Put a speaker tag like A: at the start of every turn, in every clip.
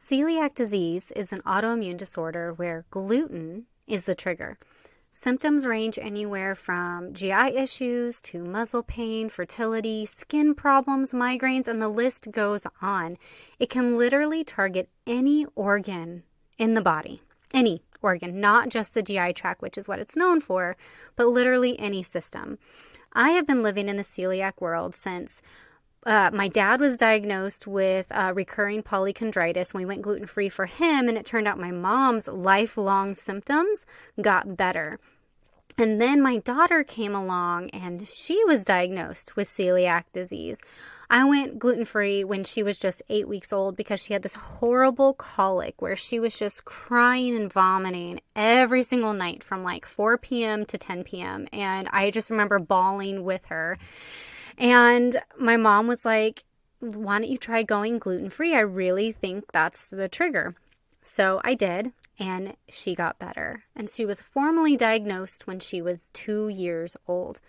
A: Celiac disease is an autoimmune disorder where gluten is the trigger. Symptoms range anywhere from GI issues to muscle pain, fertility, skin problems, migraines, and the list goes on. It can literally target any organ in the body. Any organ, not just the GI tract, which is what it's known for, but literally any system. I have been living in the celiac world since my dad was diagnosed with recurring polychondritis. We went gluten-free for him, and it turned out my mom's lifelong symptoms got better. And then my daughter came along, and she was diagnosed with celiac disease. I went gluten-free when she was just 8 weeks old because she had this horrible colic where she was just crying and vomiting every single night from like 4 p.m. to 10 p.m. And I just remember bawling with her. And my mom was like, why don't you try going gluten-free? I really think that's the trigger. So I did, and she got better. And she was formally diagnosed when she was 2 years old.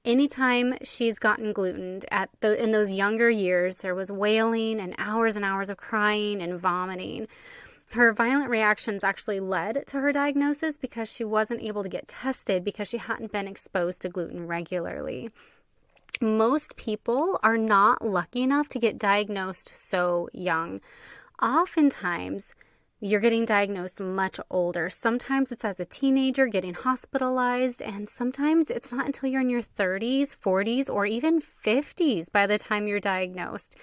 A: Anytime she's gotten gluten in those younger years, there was wailing and hours of crying and vomiting. Her violent reactions actually led to her diagnosis because she wasn't able to get tested because she hadn't been exposed to gluten regularly. Most people are not lucky enough to get diagnosed so young. Oftentimes, you're getting diagnosed much older. Sometimes it's as a teenager getting hospitalized, and sometimes it's not until you're in your 30s, 40s, or even 50s by the time you're diagnosed.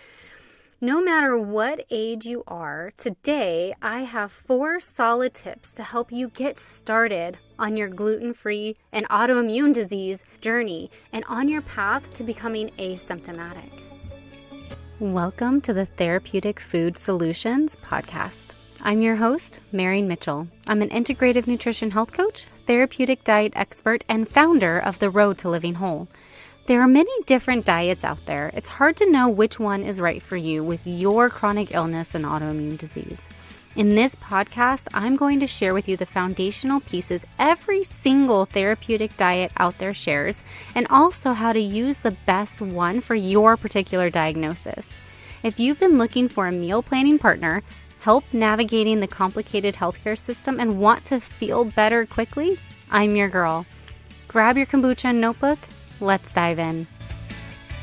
A: No matter what age you are, today I have 4 solid tips to help you get started on your gluten-free and autoimmune disease journey and on your path to becoming asymptomatic. Welcome to the Therapeutic Food Solutions podcast. I'm your host, Marian Mitchell. I'm an integrative nutrition health coach, therapeutic diet expert, and founder of The Road to Living Whole. There are many different diets out there. It's hard to know which one is right for you with your chronic illness and autoimmune disease. In this podcast, I'm going to share with you the foundational pieces every single therapeutic diet out there shares, and also how to use the best one for your particular diagnosis. If you've been looking for a meal planning partner, help navigating the complicated healthcare system, and want to feel better quickly, I'm your girl. Grab your kombucha and notebook. Let's dive in.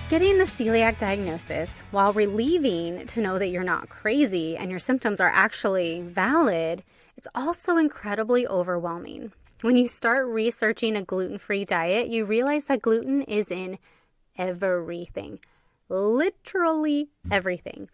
A: Getting the celiac diagnosis, while relieving to know that you're not crazy and your symptoms are actually valid, it's also incredibly overwhelming. When you start researching a gluten-free diet, you realize that gluten is in everything. Literally everything.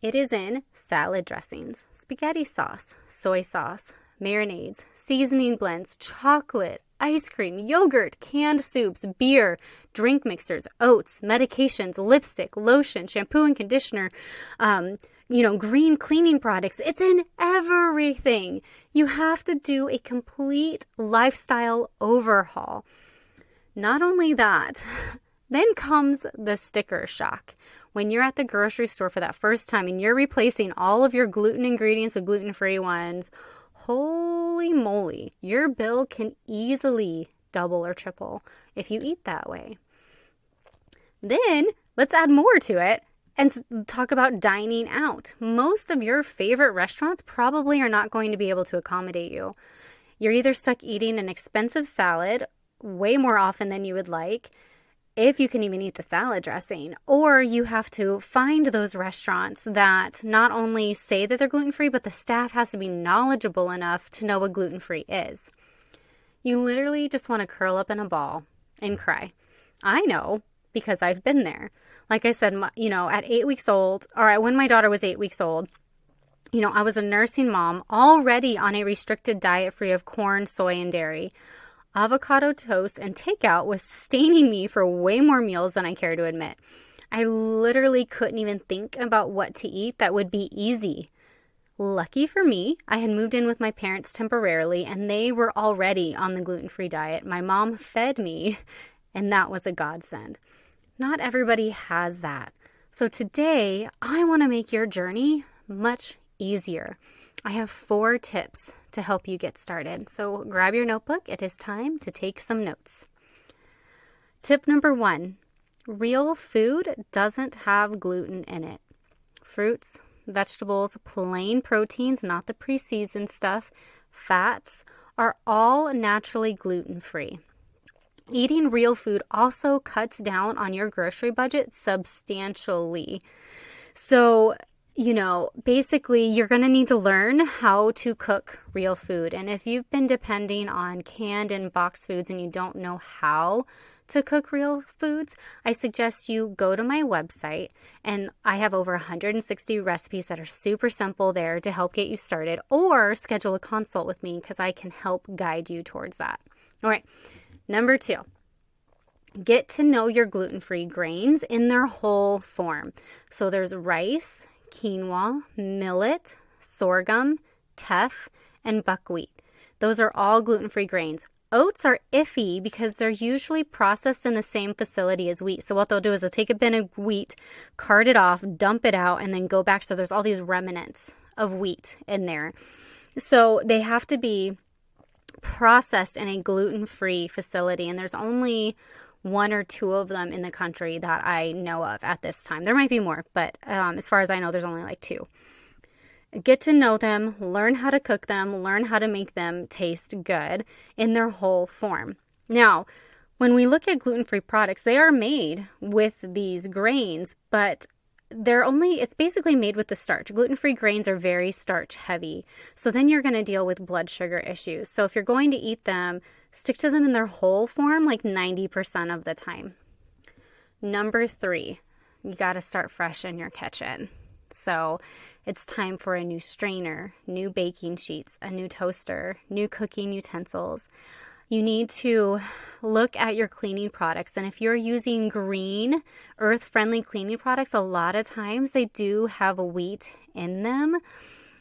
A: It is in salad dressings, spaghetti sauce, soy sauce, marinades, seasoning blends, chocolate, ice cream, yogurt, canned soups, beer, drink mixers, oats, medications, lipstick, lotion, shampoo and conditioner, green cleaning products. It's in everything. You have to do a complete lifestyle overhaul. Not only that, then comes the sticker shock. When you're at the grocery store for that first time and you're replacing all of your gluten ingredients with gluten-free ones, holy moly, your bill can easily double or triple if you eat that way. Then let's add more to it and talk about dining out. Most of your favorite restaurants probably are not going to be able to accommodate you. You're either stuck eating an expensive salad way more often than you would like, if you can even eat the salad dressing, or you have to find those restaurants that not only say that they're gluten-free, but the staff has to be knowledgeable enough to know what gluten-free is. You literally just want to curl up in a ball and cry. I know, because I've been there. Like I said, at 8 weeks old, or when my daughter was 8 weeks old, I was a nursing mom already on a restricted diet free of corn, soy, and dairy. Avocado toast and takeout was sustaining me for way more meals than I care to admit. I literally couldn't even think about what to eat that would be easy. Lucky for me, I had moved in with my parents temporarily, and they were already on the gluten-free diet. My mom fed me, and that was a godsend. Not everybody has that. So today, I want to make your journey much easier. I have 4 tips to help you get started. So grab your notebook. It is time to take some notes. Tip number 1, real food doesn't have gluten in it. Fruits, vegetables, plain proteins, not the pre-seasoned stuff, fats, are all naturally gluten-free. Eating real food also cuts down on your grocery budget substantially. So, basically you're going to need to learn how to cook real food. And if you've been depending on canned and boxed foods and you don't know how to cook real foods, I suggest you go to my website, and I have over 160 recipes that are super simple there to help get you started, or schedule a consult with me because I can help guide you towards that. All right. Number 2, get to know your gluten-free grains in their whole form. So there's rice, quinoa, millet, sorghum, teff, and buckwheat. Those are all gluten-free grains. Oats are iffy because they're usually processed in the same facility as wheat. So what they'll do is they'll take a bin of wheat, cart it off, dump it out, and then go back. So there's all these remnants of wheat in there. So they have to be processed in a gluten-free facility. And there's only 1 or 2 of them in the country that I know of at this time. There might be more, but as far as I know, there's only like 2. Get to know them, learn how to cook them, learn how to make them taste good in their whole form. Now, when we look at gluten-free products, they are made with these grains, but it's basically made with the starch. Gluten-free grains are very starch heavy. So then you're going to deal with blood sugar issues. So if you're going to eat them, stick to them in their whole form like 90% of the time. Number 3, you got to start fresh in your kitchen. So it's time for a new strainer, new baking sheets, a new toaster, new cooking utensils. You need to look at your cleaning products. And if you're using green, earth-friendly cleaning products, a lot of times they do have wheat in them,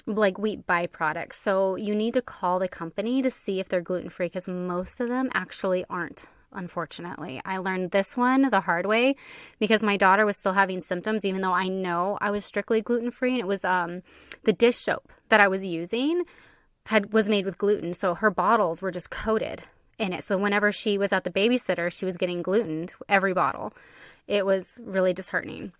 A: like wheat byproducts. So you need to call the company to see if they're gluten-free, because most of them actually aren't. Unfortunately, I learned this one the hard way because my daughter was still having symptoms, even though I know I was strictly gluten-free. And it was the dish soap that I was using was made with gluten. So her bottles were just coated in it. So whenever she was at the babysitter, she was getting gluten every bottle. It was really disheartening.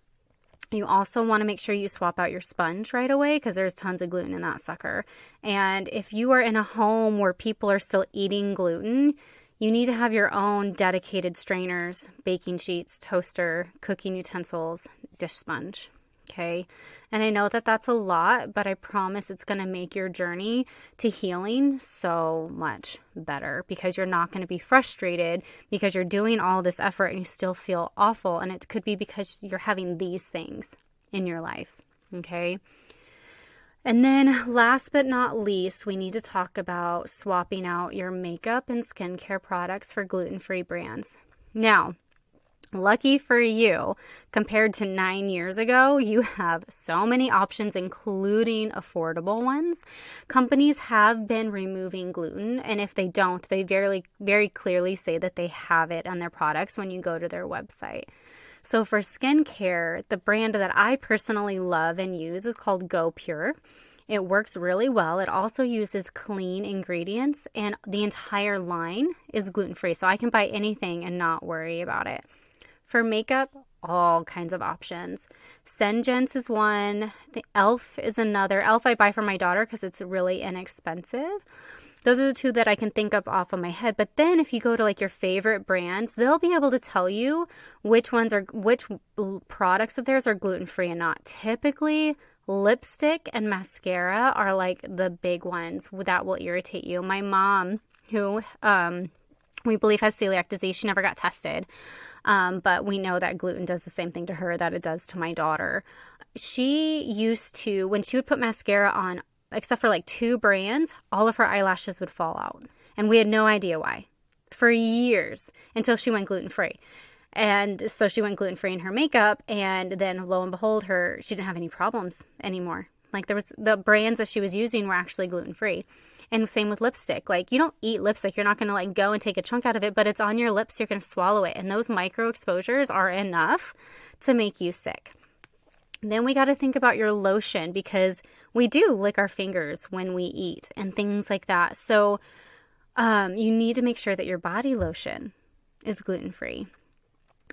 A: You also want to make sure you swap out your sponge right away because there's tons of gluten in that sucker. And if you are in a home where people are still eating gluten, you need to have your own dedicated strainers, baking sheets, toaster, cooking utensils, dish sponge, okay? And I know that that's a lot, but I promise it's going to make your journey to healing so much better because you're not going to be frustrated because you're doing all this effort and you still feel awful. And it could be because you're having these things in your life, okay? And then last but not least, we need to talk about swapping out your makeup and skincare products for gluten-free brands. Now, lucky for you, compared to 9 years ago, you have so many options, including affordable ones. Companies have been removing gluten, and if they don't, they very, very clearly say that they have it on their products when you go to their website. So for skincare, the brand that I personally love and use is called Go Pure. It works really well. It also uses clean ingredients, and the entire line is gluten-free. So I can buy anything and not worry about it. For makeup, all kinds of options. Sengen's is one. The e.l.f. is another. e.l.f. I buy for my daughter because it's really inexpensive. Those are the 2 that I can think of off of my head. But then if you go to like your favorite brands, they'll be able to tell you which products of theirs are gluten-free and not. Typically, lipstick and mascara are like the big ones that will irritate you. My mom, who we believe has celiac disease, she never got tested. But we know that gluten does the same thing to her that it does to my daughter. She used to, when she would put mascara on, except for like 2 brands, all of her eyelashes would fall out. And we had no idea why for years until she went gluten-free. And so she went gluten-free in her makeup, and then lo and behold, she didn't have any problems anymore. Like the brands that she was using were actually gluten-free. And same with lipstick. Like, you don't eat lipstick. You're not going to like go and take a chunk out of it, but it's on your lips. You're going to swallow it. And those micro exposures are enough to make you sick. Then we got to think about your lotion because we do lick our fingers when we eat and things like that. So you need to make sure that your body lotion is gluten-free.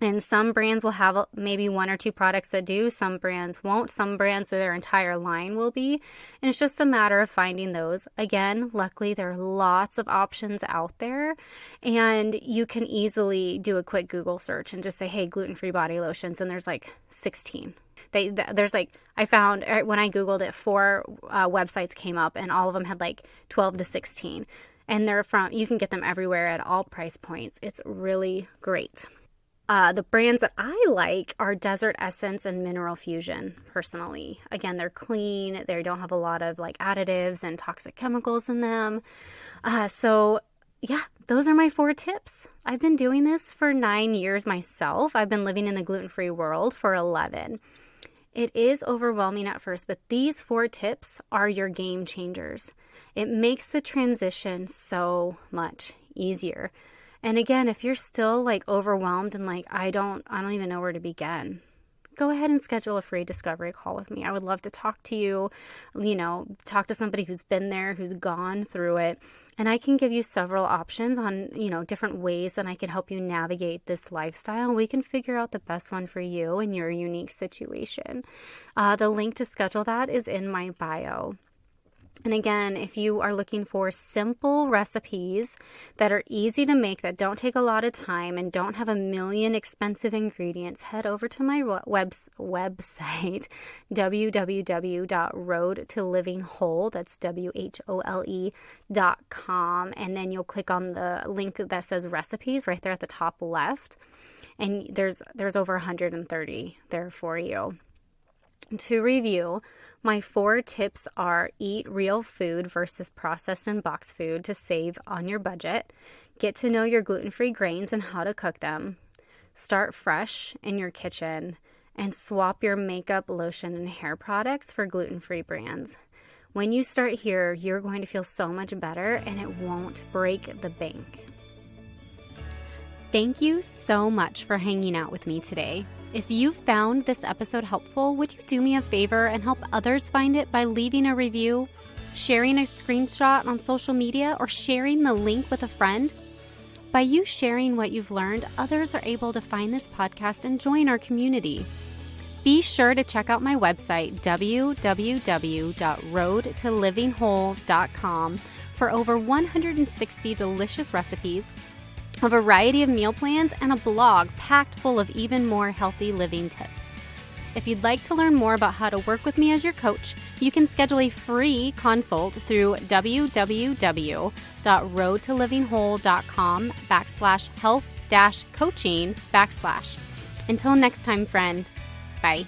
A: And some brands will have maybe one or two products that do, some brands won't, some brands their entire line will be. And it's just a matter of finding those. Again, luckily there are lots of options out there, and you can easily do a quick Google search and just say, hey, gluten-free body lotions, and there's like 16. I found when I Googled it, 4 websites came up, and all of them had like 12 to 16. And you can get them everywhere at all price points. It's really great. The brands that I like are Desert Essence and Mineral Fusion, personally. Again, they're clean. They don't have a lot of like additives and toxic chemicals in them. So yeah, those are my 4 tips. I've been doing this for 9 years myself. I've been living in the gluten-free world for 11. It is overwhelming at first, but these 4 tips are your game changers. It makes the transition so much easier. And again, if you're still like overwhelmed and like, I don't even know where to begin, go ahead and schedule a free discovery call with me. I would love to talk to you, talk to somebody who's been there, who's gone through it. And I can give you several options on, different ways that I can help you navigate this lifestyle. We can figure out the best one for you and your unique situation. The link to schedule that is in my bio. And again, if you are looking for simple recipes that are easy to make, that don't take a lot of time and don't have a million expensive ingredients, head over to my website, www.roadtolivingwhole, that's WHOLE.com. And then you'll click on the link that says recipes right there at the top left. And there's over 130 there for you. To review, my 4 tips are: eat real food versus processed and boxed food to save on your budget. Get to know your gluten-free grains and how to cook them. Start fresh in your kitchen. And swap your makeup, lotion, and hair products for gluten-free brands. When you start here, you're going to feel so much better, and it won't break the bank. Thank you so much for hanging out with me today. If you found this episode helpful, would you do me a favor and help others find it by leaving a review, sharing a screenshot on social media, or sharing the link with a friend? By you sharing what you've learned, others are able to find this podcast and join our community. Be sure to check out my website, www.roadtolivingwhole.com, for over 160 delicious recipes, a variety of meal plans, and a blog packed full of even more healthy living tips. If you'd like to learn more about how to work with me as your coach, you can schedule a free consult through www.roadtolivingwhole.com/health-coaching/. Until next time, friend. Bye.